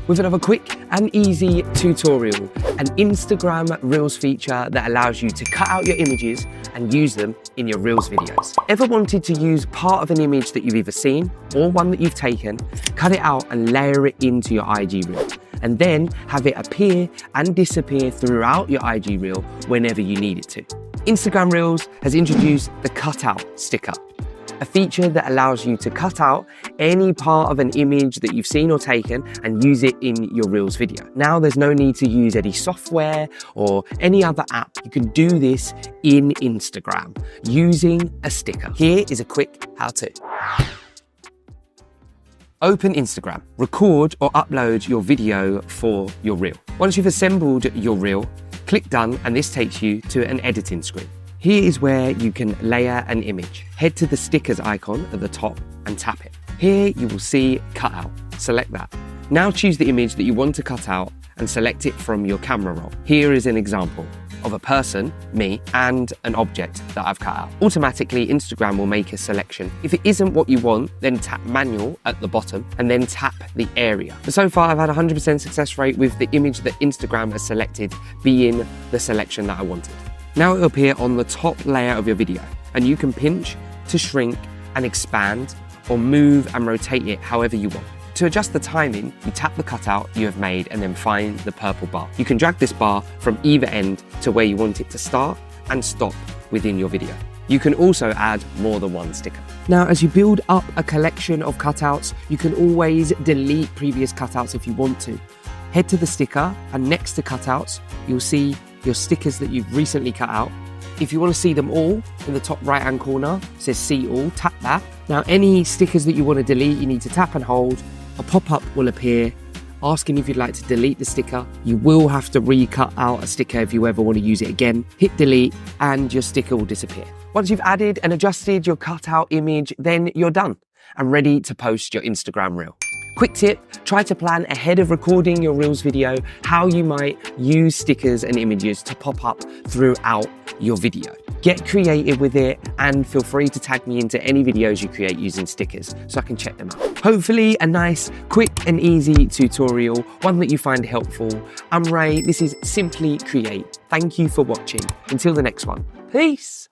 with another quick and easy tutorial, an Instagram Reels feature that allows you to cut out your images and use them in your Reels videos. Ever wanted to use part of an image that you've either seen or one that you've taken, cut it out and layer it into your IG Reel, and then have it appear and disappear throughout your IG Reel whenever you need it to? Instagram Reels has introduced the Cutout sticker, a feature that allows you to cut out any part of an image that you've seen or taken and use it in your Reels video. Now there's no need to use any software or any other app. You can do this in Instagram using a sticker. Here is a quick how-to. Open Instagram, record or upload your video for your Reel. Once you've assembled your Reel, click Done, and this takes you to an editing screen. Here is where you can layer an image. Head to the stickers icon at the top and tap it. Here you will see Cutout. Select that. Now choose the image that you want to cut out and select it from your camera roll. Here is an example of a person, me, and an object that I've cut out. Automatically, Instagram will make a selection. If it isn't what you want, then tap Manual at the bottom and then tap the area. But so far, I've had a 100% success rate with the image that Instagram has selected being the selection that I wanted. Now it will appear on the top layer of your video, and you can pinch to shrink and expand or move and rotate it however you want. To adjust the timing, you tap the cutout you have made and then find the purple bar. You can drag this bar from either end to where you want it to start and stop within your video. You can also add more than one sticker. Now, as you build up a collection of cutouts, you can always delete previous cutouts if you want to. Head to the sticker, and next to cutouts, you'll see your stickers that you've recently cut out. If you want to see them all, in the top right-hand corner, it says See All, tap that. Now, any stickers that you want to delete, you need to tap and hold. A pop-up will appear asking if you'd like to delete the sticker. You will have to recut out a sticker if you ever want to use it again. Hit delete and your sticker will disappear. Once you've added and adjusted your cutout image, then you're done and ready to post your Instagram Reel. Quick tip, try to plan ahead of recording your Reels video how you might use stickers and images to pop up throughout your video. Get creative with it and feel free to tag me into any videos you create using stickers so I can check them out. Hopefully a nice, quick and easy tutorial, one that you find helpful. I'm Ray, this is Simply Create. Thank you for watching. Until the next one, peace.